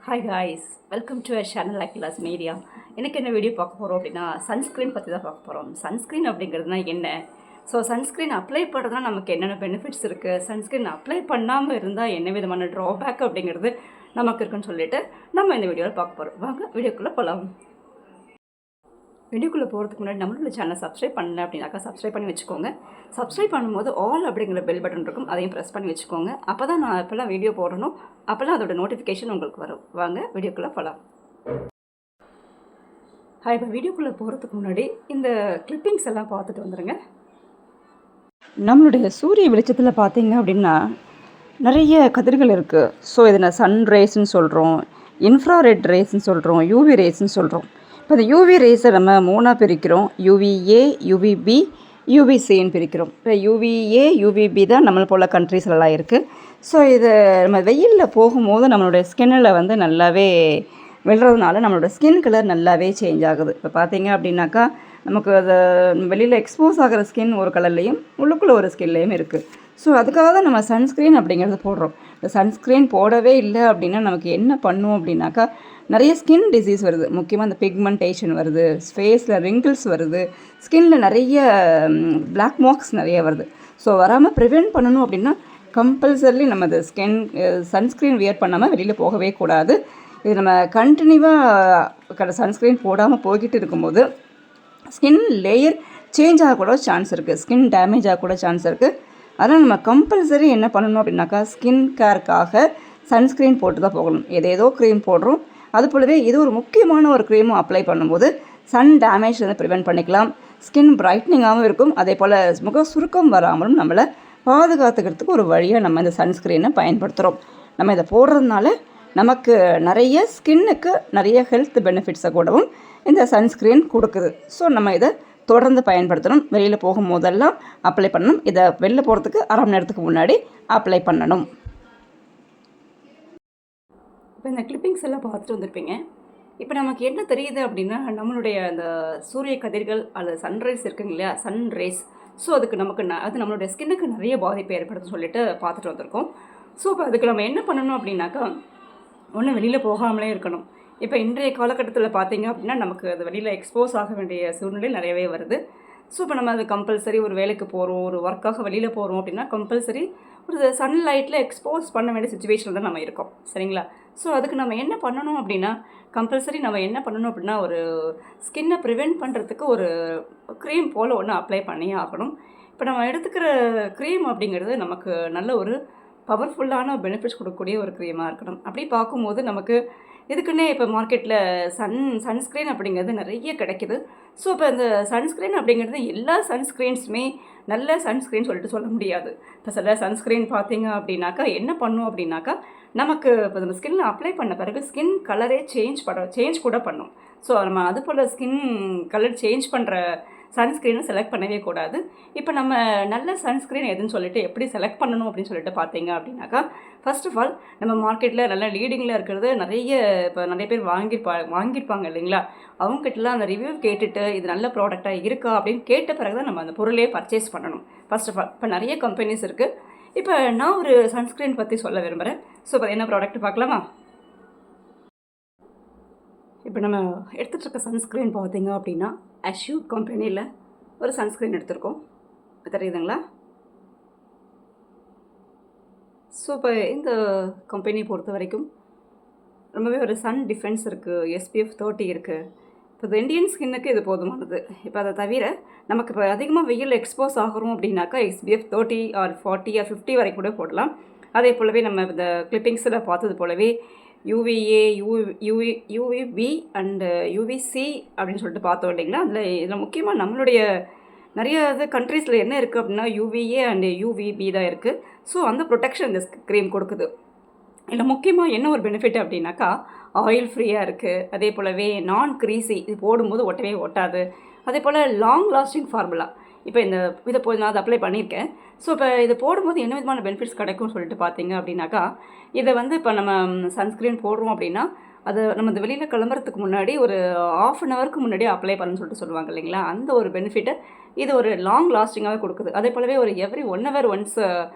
Hi guys, welcome to channel Akila's media. எனக்கு என்ன video பார்க்க போகிறோம் அப்படின்னா சன்ஸ்க்ரீன் பற்றி தான் பார்க்க போகிறோம். சன்ஸ்க்ரீன் அப்படிங்கிறதுனா என்ன? ஸோ சன்ஸ்க்ரீன் அப்ளை பண்ணுறதுனா நமக்கு என்னென்ன பெனிஃபிட்ஸ் இருக்குது, சன்ஸ்க்ரீன் அப்ளை பண்ணாமல் இருந்தால் என்ன விதமான ட்ராபேக் அப்படிங்கிறது நமக்கு இருக்குன்னு சொல்லிட்டு நம்ம இந்த வீடியோவில் பார்க்க போகிறோம். வாங்க வீடியோக்குள்ளே போகலாம். வீடியோக்குள்ளே போகிறதுக்கு முன்னாடி நம்மளோட சேனலை சப்ஸ்கிரைப் பண்ணல அப்படின்னாக்கா சப்ஸ்கிரைப் பண்ணி வச்சுக்கோங்க. சப்ஸ்கிரைப் பண்ணும்போது ஆல் அப்படிங்கிற பெல் பட்டன் இருக்கும், அதையும் ப்ரெஸ் பண்ணி வச்சுக்கோங்க. அப்போ தான் நான் எப்போல்லாம் வீடியோ போடணும் அப்போல்லாம் அதோட நோட்டிஃபிகேஷன் உங்களுக்கு வரும். வாங்க வீடியோக்குள்ளே போகலாம். இப்போ வீடியோக்குள்ளே போகிறதுக்கு முன்னாடி இந்த கிளிப்பிங்ஸ் எல்லாம் பார்த்துட்டு வந்துடுங்க. நம்மளுடைய சூரிய வெளிச்சத்தில் பார்த்தீங்க அப்படின்னா நிறைய கதிர்கள் இருக்குது. ஸோ இதை நான் சன் ரேஸ்ன்னு சொல்கிறோம், இன்ஃப்ராரெட் ரேஸ்ன்னு சொல்கிறோம், யூவி ரேஸ்ன்னு சொல்கிறோம். இப்போ இந்த யூவி ரேஸை நம்ம 3ஆக பிரிக்கிறோம். யூவிஏ, யூவிபி, யூவிசின்னு பிரிக்கிறோம். இப்போ யூவிஏ, யூவிபி தான் நம்மளை போல் கண்ட்ரீஸ்லாம் இருக்குது. ஸோ இது நம்ம வெயிலில் போகும்போது நம்மளுடைய ஸ்கின்னில் வந்து நல்லாவே விழுறதுனால நம்மளோட ஸ்கின் கலர் நல்லாவே சேஞ்ச் ஆகுது. இப்போ பார்த்தீங்க அப்படின்னாக்கா நமக்கு அதை வெளியில் எக்ஸ்போஸ் ஆகிற ஸ்கின் ஒரு கலர்லேயும் உள்ளுக்குள்ளே ஒரு ஸ்கின்லேயும் இருக்குது. ஸோ அதுக்காக தான் நம்ம சன்ஸ்க்ரீன் அப்படிங்கிறது போடுறோம். இந்த சன்ஸ்க்ரீன் போடவே இல்லை அப்படின்னா நமக்கு என்ன பண்ணும் அப்படின்னாக்கா நிறைய ஸ்கின் டிசீஸ் வருது. முக்கியமாக இந்த பிக்மெண்டேஷன் வருது, ஃபேஸில் ரிங்கிள்ஸ் வருது, ஸ்கின்ல நிறைய பிளாக் மார்க்ஸ் நிறைய வருது. ஸோ வராமல் ப்ரிவெண்ட் பண்ணணும் அப்படின்னா கம்பல்சரிலி நம்ம இந்த சன்ஸ்க்ரீன் வியர் பண்ணாமல் வெளியில் போகவே கூடாது. இது நம்ம கண்டினியூவாக சன்ஸ்க்ரீன் போடாமல் போய்கிட்டு இருக்கும்போது ஸ்கின் லேயர் சேஞ்ச் ஆகக்கூட சான்ஸ் இருக்குது, ஸ்கின் டேமேஜ் ஆகக்கூட சான்ஸ் இருக்குது. அதனால் நம்ம கம்பல்சரி என்ன பண்ணணும் அப்படின்னாக்கா ஸ்கின் கேருக்காக சன்ஸ்க்ரீன் போட்டு தான் போகணும். ஏதேதோ க்ரீம் போடுறோம், அது போலவே இது ஒரு முக்கியமான ஒரு க்ரீமும் அப்ளை பண்ணும்போது சன் டேமேஜ் வந்து ப்ரிவெண்ட் பண்ணிக்கலாம். ஸ்கின் பிரைட்னிங்காகவும் இருக்கும், அதே போல் முக சுருக்கம் வராமலும் நம்மளை பாதுகாத்துக்கிறதுக்கு ஒரு வழியாக நம்ம இந்த சன்ஸ்க்ரீனை பயன்படுத்துகிறோம். நம்ம இதை போடுறதுனால நமக்கு நிறைய ஸ்கின்னுக்கு நிறைய ஹெல்த் பெனிஃபிட்ஸை கூடவும் இந்த சன்ஸ்க்ரீன் கொடுக்குது. ஸோ நம்ம இதை தொடர்ந்து பயன்படுத்தணும். வெளியில் போகும்போதெல்லாம் அப்ளை பண்ணணும். இதை வெளில போகிறதுக்கு அரை மணி நேரத்துக்கு முன்னாடி அப்ளை பண்ணணும். இப்போ இந்த கிளிப்பிங்ஸ் எல்லாம் பார்த்துட்டு வந்திருப்பீங்க. இப்போ நமக்கு என்ன தெரியுது அப்படின்னா நம்மளுடைய அந்த சூரிய கதிர்கள் அல்லது சன்ரைஸ் இருக்குங்க இல்லையா, சன்ரைஸ். ஸோ அதுக்கு அது நம்மளுடைய ஸ்கின்னுக்கு நிறைய பாதிப்பு ஏற்படுத்துன்னு சொல்லிட்டு பார்த்துட்டு வந்திருக்கோம். ஸோ இப்போ அதுக்கு நம்ம என்ன பண்ணணும் அப்படின்னாக்கா ஒன்றும் வெளியில் போகாமலே இருக்கணும். இப்போ இன்றைய காலகட்டத்தில் பார்த்தீங்க அப்படின்னா நமக்கு அது வெளியில் எக்ஸ்போஸ் ஆக வேண்டிய சூழ்நிலை நிறையவே வருது. ஸோ இப்போ நம்ம அது கம்பல்சரி ஒரு வேலைக்கு போகிறோம், ஒரு ஒர்க்காக வெளியில் போகிறோம் அப்படின்னா கம்பல்சரி ஒரு சன்லைட்டில் எக்ஸ்போஸ் பண்ண வேண்டிய சுச்சுவேஷனில் தான் நம்ம இருக்கோம், சரிங்களா? ஸோ அதுக்கு நம்ம என்ன பண்ணணும் அப்படின்னா கம்பல்சரி நம்ம என்ன பண்ணணும் அப்படின்னா ஒரு ஸ்கின்னை ப்ரிவெண்ட் பண்ணுறதுக்கு ஒரு க்ரீம் போல் ஒன்று அப்ளை பண்ணியே ஆகணும். இப்போ நம்ம எடுத்துக்கிற க்ரீம் அப்படிங்கிறது நமக்கு நல்ல ஒரு பவர்ஃபுல்லான பெனிஃபிட்ஸ் கொடுக்கக்கூடிய ஒரு க்ரீமாக இருக்கணும். அப்படி பார்க்கும்போது நமக்கு இதுக்குன்னே இப்போ மார்க்கெட்டில் சன்ஸ்க்ரீன் அப்படிங்கிறது நிறைய கிடைக்கிது. ஸோ இப்போ இந்த சன்ஸ்க்ரீன் அப்படிங்கிறது எல்லா சன்ஸ்க்ரீன்ஸுமே நல்ல சன்ஸ்க்ரீன் சொல்லிட்டு சொல்ல முடியாது. இப்போ சில சன்ஸ்க்ரீன் பார்த்தீங்க அப்படின்னாக்கா என்ன பண்ணும் அப்படின்னாக்கா நமக்கு இப்போ நம்ம ஸ்கின்ல அப்ளை பண்ண பிறகு ஸ்கின் கலரே சேஞ்ச் கூட பண்ணும். ஸோ நம்ம அது போல் ஸ்கின் கலர் சேஞ்ச் பண்ணுற சன்ஸ்க்ரீனை செலக்ட் பண்ணவே கூடாது. இப்போ நம்ம நல்ல சன்ஸ்க்ரீன் எதுன்னு சொல்லிட்டு எப்படி செலக்ட் பண்ணணும் அப்படின்னு சொல்லிட்டு பார்த்தீங்க அப்படின்னாக்கா ஃபர்ஸ்ட் ஆஃப் ஆல் நம்ம மார்க்கெட்டில் நல்ல லீடிங்கில் இருக்கிறது இப்போ நிறைய பேர் வாங்கியிருப்பாங்க இல்லைங்களா, அவங்ககிட்டலாம் அந்த ரிவ்யூ கேட்டுட்டு இது நல்ல ப்ராடக்டாக இருக்கா அப்படின்னு கேட்ட பிறகு தான் நம்ம அந்த பொருளே பர்ச்சேஸ் பண்ணணும். ஃபர்ஸ்ட் ஆஃப் ஆல் இப்போ நிறைய கம்பெனிஸ் இருக்குது. இப்போ நான் ஒரு சன்ஸ்க்ரீன் பற்றி சொல்ல விரும்புகிறேன். ஸோ இப்போ என்ன ப்ராடக்ட் பார்க்கலாமா? இப்போ நம்ம எடுத்துகிட்டு இருக்க சன்ஸ்க்ரீன் பார்த்தீங்க அப்படின்னா அஷ்யூர் கம்பெனியில் ஒரு சன்ஸ்க்ரீன் எடுத்திருக்கோம், தெரியுதுங்களா? ஸோ இப்போ இந்த கம்பெனியை பொறுத்த வரைக்கும் ரொம்பவே ஒரு சன் டிஃபென்ஸ் இருக்குது, SPF 30 இருக்குது. இப்போ இது இந்தியன் ஸ்கின்னுக்கு இது போதுமானது. இப்போ அதை தவிர நமக்கு இப்போ அதிகமாக வெயில் எக்ஸ்போஸ் ஆகிறோம் அப்படின்னாக்கா SPF 30 ஆர் 40 ஆர் 50 வரைக்கும் கூட போடலாம். அதே போலவே நம்ம இந்த கிளிப்பிங்ஸில் பார்த்தது போலவே UVA, UVB அண்டு UVC அப்படின்னு சொல்லிட்டு பார்த்தோம் இல்லைங்களா. இதில் முக்கியமாக நம்மளுடைய நிறைய கண்ட்ரீஸில் என்ன இருக்குது அப்படின்னா UVA அண்டு UVB தான் இருக்குது. ஸோ அந்த ப்ரொடெக்ஷன் இந்த க்ரீம் கொடுக்குது. இதில் முக்கியமாக என்ன ஒரு பெனிஃபிட் அப்படின்னாக்கா ஆயில் ஃப்ரீயாக இருக்குது, அதே போலவே நான் க்ரீஸி, இது போடும்போது ஒட்டவே ஒட்டாது, அதே போல் லாங் லாஸ்டிங் ஃபார்முலா. இப்போ இதை நான் அதை அப்ளை பண்ணியிருக்கேன். ஸோ இப்போ இது போடும்போது என்ன விதமான பெனிஃபிட்ஸ் கிடைக்கும்னு சொல்லிட்டு பார்த்தீங்க அப்படின்னாக்கா இதை இப்போ நம்ம சன்ஸ்க்ரீன் போடுறோம் அப்படின்னா அது நம்ம இந்த வெளியில் கிளம்புறதுக்கு முன்னாடி ஒரு ½ அன் ஹவருக்கு முன்னாடியே அப்ளை பண்ணுன்னு சொல்லிட்டு சொல்லுவாங்க இல்லைங்களா, அந்த ஒரு பெனிஃபிட்டை இது ஒரு லாங் லாஸ்டிங்காகவே கொடுக்குது. அதே போலவே ஒரு every 1 hour once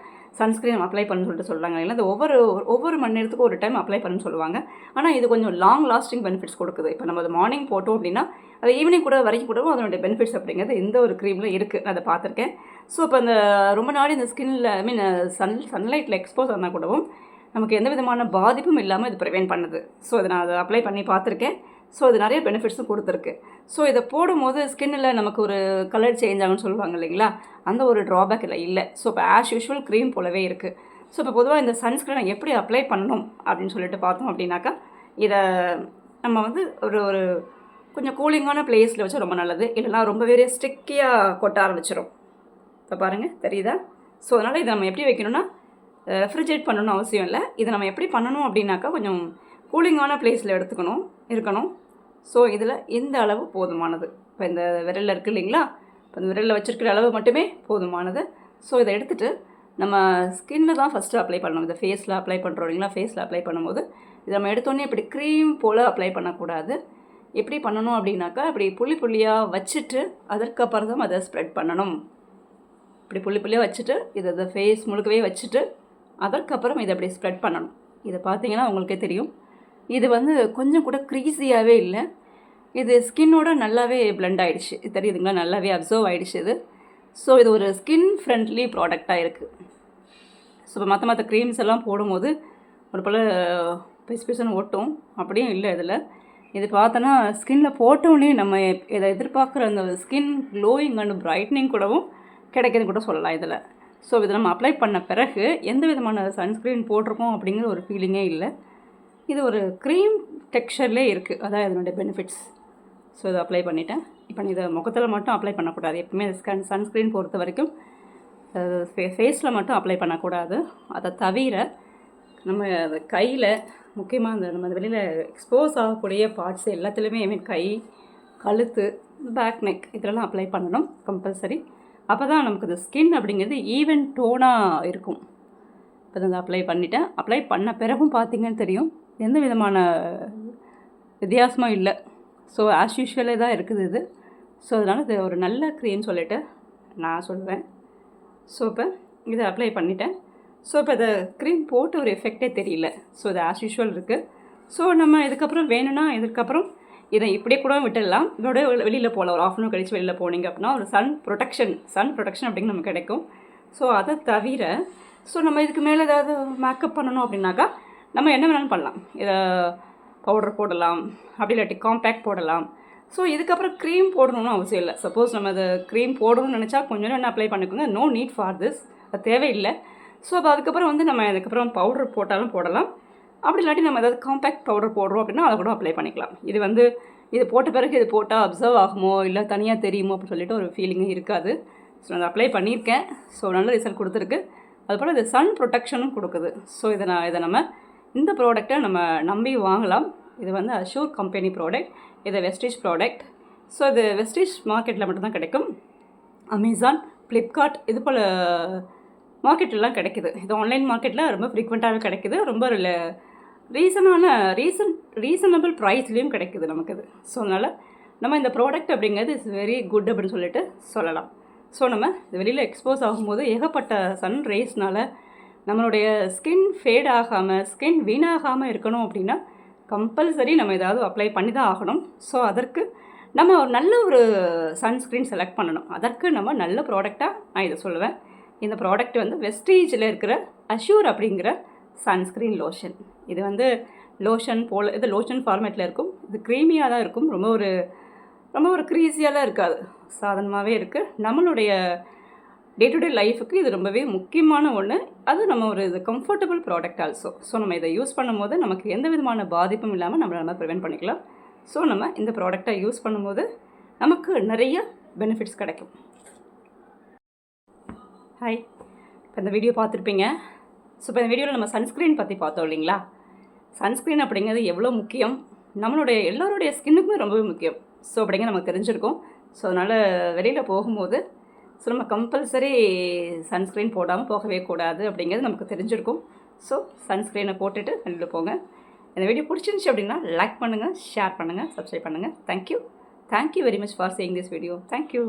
sunscreen apply பண்ணணும்னு சொல்லிட்டு சொல்கிறாங்க இல்லைங்களா, அது ஒவ்வொரு மணி நேரத்துக்கு ஒரு டைம் அப்ளை பண்ணணும்னு சொல்லுவாங்க. ஆனால் இது கொஞ்சம் லாங் லாஸ்டிங் பெனிஃபிட்ஸ் கொடுக்குது. இப்போ நம்ம அது மார்னிங் போட்டோம் அப்படின்னா அது ஈவினிங் கூட வரைக்கும் கூடவும் அதனுடைய பெனிஃபிட்ஸ் அப்படிங்கிறது இந்த ஒரு க்ரீமில் இருக்குது. நான் அதை பார்த்துருக்கேன். ஸோ இப்போ அந்த ரொம்ப நாள் இந்த ஸ்கின்னில் சன்லைட்டில் எக்ஸ்போஸ் ஆனால் கூடவும் நமக்கு எந்த விதமான பாதிப்பும் இல்லாமல் இது ப்ரிவென்ட் பண்ணுது. ஸோ அதை நான் அதை அப்ளை பண்ணி பார்த்துருக்கேன். ஸோ அது நிறைய பெனிஃபிட்ஸும் கொடுத்துருக்கு. ஸோ இதை போடும்போது ஸ்கின்னில் நமக்கு ஒரு கலர் சேஞ்ச் ஆகும்னு சொல்லுவாங்க இல்லைங்களா, அந்த ஒரு ட்ராபேக் இல்லை. ஸோ இப்போ ஆஸ் யூஷுவல் க்ரீம் போலவே இருக்குது. ஸோ இப்போ பொதுவாக இந்த சன்ஸ்க்ரீனை எப்படி அப்ளை பண்ணணும் அப்படின்னு சொல்லிட்டு பார்த்தோம் அப்படின்னாக்கா, இதை நம்ம வந்து ஒரு கொஞ்சம் கூலிங்கான பிளேஸில் வச்சு ரொம்ப நல்லது. இல்லைனா ரொம்பவே ஸ்டிக்கியாக கொட்ட ஆரம்பிச்சிடும். இப்போ பாருங்கள், தெரியுதா? ஸோ அதனால் இதை நம்ம எப்படி வைக்கணும்னா, ரெஃப்ரிஜரேட் பண்ணணும்னு அவசியம் இல்லை. இதை நம்ம எப்படி பண்ணணும் அப்படின்னாக்கா, கொஞ்சம் கூலிங்கான பிளேஸில் இருக்கணும். ஸோ இதில் இந்த அளவு போதுமானது. இப்போ இந்த விரலில் இருக்குது இல்லைங்களா, இப்போ இந்த விரலில் வச்சுருக்கிற அளவு மட்டுமே போதுமானது. ஸோ இதை எடுத்துகிட்டு நம்ம ஸ்கின்னை தான் ஃபஸ்ட்டு அப்ளை பண்ணணும். இந்த ஃபேஸில் அப்ளை பண்ணுறோம் இல்லைங்களா, ஃபேஸில் அப்ளை பண்ணும்போது இதை நம்ம எடுத்தோடனே இப்படி க்ரீம் போல் அப்ளை பண்ணக்கூடாது. எப்படி பண்ணணும் அப்படின்னாக்கா, இப்படி புள்ளியாக வச்சுட்டு அதற்கப்புறம் தான் அதை ஸ்ப்ரெட் பண்ணணும். இப்படி புள்ளியாக வச்சுட்டு இதை ஃபேஸ் முழுக்கவே வச்சுட்டு அதற்கப்புறம் இதை அப்படி ஸ்ப்ரெட் பண்ணணும். இதை பார்த்தீங்கன்னா உங்களுக்கே தெரியும், இது வந்து கொஞ்சம் கூட க்ரீஸியாகவே இல்லை. இது ஸ்கின்னோட நல்லாவே பிளெண்ட் ஆகிடுச்சு. இது தெரியுதுங்களா, நல்லாவே அப்சர்வ் ஆகிடுச்சு இது. ஸோ இது ஒரு ஸ்கின் ஃப்ரெண்ட்லி ப்ராடக்டாக இருக்குது. ஸோ இப்போ மற்ற க்ரீம்ஸ் எல்லாம் போடும்போது ஒரு போல் பிசுன்னு ஓட்டும், அப்படியும் இல்லை இதில். இது பார்த்தோன்னா ஸ்கின்னில் போட்டோன்னே நம்ம இதை எதிர்பார்க்குற அந்த ஸ்கின் க்ளோயிங் அண்ட் பிரைட்னிங் கூடவும் கிடைக்கிது கூட சொல்லலாம் இதில். ஸோ இதை நம்ம அப்ளை பண்ண பிறகு எந்த விதமான சன்ஸ்க்ரீன் போட்டிருக்கோம் அப்படிங்கிற ஒரு ஃபீலிங்கே இல்லை. இது ஒரு க்ரீம் டெக்ஸ்சர்லேயே இருக்குது. அதான் இதனுடைய பெனிஃபிட்ஸ். ஸோ இதை அப்ளை பண்ணிட்டேன். இப்போ இதை முகத்தில் மட்டும் அப்ளை பண்ணக்கூடாது. எப்பவுமே சன்ஸ்க்ரீன் பொறுத்த வரைக்கும் ஃபேஸில் மட்டும் அப்ளை பண்ணக்கூடாது. அதை தவிர நம்ம கையில் முக்கியமாக நம்ம வெளியில் எக்ஸ்போஸ் ஆகக்கூடிய பார்ட்ஸ் எல்லாத்துலேயுமே கை, கழுத்து, பேக் நெக் இதெல்லாம் அப்ளை பண்ணணும் கம்பல்சரி. அப்போ தான் நமக்கு இந்த ஸ்கின் அப்படிங்கிறது ஈவன் டோனாக இருக்கும். இப்போ அதை அப்ளை பண்ணிட்டேன். அப்ளை பண்ண பிறகும் பார்த்திங்கன்னு தெரியும், எந்த விதமான வித்தியாசமும் இல்லை. ஸோ ஆஸ் யூஷுவலே தான் இருக்குது இது. ஸோ அதனால் இது ஒரு நல்ல க்ரீம் சொல்லிவிட்டு நான் சொல்லுவேன். ஸோ இப்போ இதை அப்ளை பண்ணிட்டேன். ஸோ இப்போ இதை க்ரீம் போட்டு ஒரு எஃபெக்டே தெரியல. ஸோ இது ஆஸ் யூஷுவல் இருக்குது. ஸோ நம்ம இதுக்கப்புறம் வேணும்னா இதுக்கப்புறம் இதை இப்படியே கூட விட்டுடலாம். இதோட வெளியில் போகலாம். ஒரு ½ hour கழிச்சு வெளியில் போனீங்க அப்படின்னா ஒரு சன் ப்ரொடெக்ஷன் அப்படிங்க நமக்கு கிடைக்கும். ஸோ அதை தவிர ஸோ நம்ம இதுக்கு மேலே ஏதாவது மேக்கப் பண்ணணும் அப்படின்னாக்கா நம்ம என்ன வேணாலும் பண்ணலாம். இதை பவுடர் போடலாம், அப்படி இல்லாட்டி காம்பேக்ட் போடலாம். ஸோ இதுக்கப்புறம் க்ரீம் போடணும்னு அவசியம் இல்லை. சப்போஸ் நம்ம அதை க்ரீம் போடணும்னு நினச்சா கொஞ்சம் நேரம் அப்ளை பண்ணிக்கோங்க. நோ நீட் ஃபார் திஸ், அது தேவையில்லை. ஸோ அப்போ அதுக்கப்புறம் வந்து நம்ம இதுக்கப்புறம் பவுடர் போட்டாலும் போடலாம். அப்படி இல்லாட்டி நம்ம ஏதாவது காம்பேக்ட் பவுடர் போடுறோம் அப்படின்னா அதை கூட அப்ளை பண்ணிக்கலாம். இது போட்ட பிறகு இது போட்டால் அப்சர்வ் ஆகுமோ இல்லை தனியாக தெரியுமோ அப்படின்னு சொல்லிட்டு ஒரு ஃபீலிங்கே இருக்காது. ஸோ நான் அப்ளை பண்ணியிருக்கேன். ஸோ நல்ல ரிசல்ட் கொடுத்துருக்கு. அதுபோல் இது சன் ப்ரொடெக்ஷனும் கொடுக்குது. ஸோ இதை நம்ம இந்த ப்ராடக்டை நம்ம நம்பி வாங்கலாம். இது வந்து அஷூர் கம்பெனி ப்ராடக்ட். இது வெஸ்டீஜ் ப்ராடக்ட். ஸோ இது வெஸ்டீஜ் மார்க்கெட்டில் மட்டும்தான் கிடைக்கும். அமேசான், ஃப்ளிப்கார்ட் இது போல் மார்க்கெட்லாம் கிடைக்குது. இது ஆன்லைன் மார்க்கெட்டில் ரொம்ப ஃப்ரீக்வெண்ட்டாகவே கிடைக்குது. ரொம்ப ரீசனபிள் ப்ரைஸ்லேயும் கிடைக்குது நமக்கு இது. ஸோ அதனால் நம்ம இந்த ப்ராடக்ட் அப்படிங்கிறது இஸ் வெரி குட் அப்படின்னு சொல்லிட்டு சொல்லலாம். ஸோ நம்ம வெளியில் எக்ஸ்போஸ் ஆகும்போது ஏகப்பட்ட சன் ரேஸ்னால் நம்மளுடைய ஸ்கின் ஃபேட் ஆகாமல், ஸ்கின் வீணாகாமல் இருக்கணும் அப்படின்னா கம்பல்சரி நம்ம ஏதாவது அப்ளை பண்ணி தான் ஆகணும். ஸோ அதற்கு நம்ம ஒரு நல்ல சன்ஸ்க்ரீன் செலக்ட் பண்ணணும். அதற்கு நம்ம நல்ல ப்ராடக்டாக நான் இதை சொல்லுவேன். இந்த ப்ராடக்ட் வந்து வெஸ்டீஜில் இருக்கிற அஷூர் அப்படிங்கிற சன்ஸ்க்ரீன் லோஷன். இது வந்து லோஷன் போல், இது லோஷன் ஃபார்மேட்டில் இருக்கும். இது க்ரீமியாக தான் இருக்கும். ரொம்ப ஒரு க்ரீஸியாலாம் இருக்காது, சாதாரணமாகவே இருக்குது. நம்மளுடைய டே டு டே லைஃபுக்கு இது ரொம்பவே முக்கியமான ஒன்று. அது நம்ம இது கம்ஃபர்டபுள் ப்ராடக்ட் ஆல்சோ. ஸோ நம்ம இதை யூஸ் பண்ணும்போது நமக்கு எந்த விதமான பாதிப்பும் இல்லாமல் நம்ம ப்ரிவென்ட் பண்ணிக்கலாம். ஸோ நம்ம இந்த ப்ராடக்டை யூஸ் பண்ணும்போது நமக்கு நிறைய பெனிஃபிட்ஸ் கிடைக்கும். ஹாய், இப்போ இந்த வீடியோ பார்த்துருப்பீங்க. ஸோ இப்போ இந்த வீடியோவில் நம்ம சன்ஸ்க்ரீன் பற்றி பார்த்தோம் இல்லைங்களா. சன்ஸ்க்ரீன் அப்படிங்கிறது எவ்வளோ முக்கியம், நம்மளுடைய எல்லோருடைய ஸ்கின்னுக்குமே ரொம்பவே முக்கியம். ஸோ அப்படிங்க நமக்கு தெரிஞ்சிருக்கும். ஸோ அதனால் வெளியில் போகும்போது ஸோ நம்ம கம்பல்சரி சன்ஸ்க்ரீன் போடாமல் போகவே கூடாது அப்படிங்கிறது நமக்கு தெரிஞ்சிருக்கும். ஸோ சன்ஸ்க்ரீனை போட்டுட்டு வெளியில் போங்க. இந்த வீடியோ பிடிச்சிருந்துச்சி அப்படின்னா லைக் பண்ணுங்கள், ஷேர் பண்ணுங்கள், சப்ஸ்கிரைப் பண்ணுங்கள். Thank you very much for seeing this video. Thank you.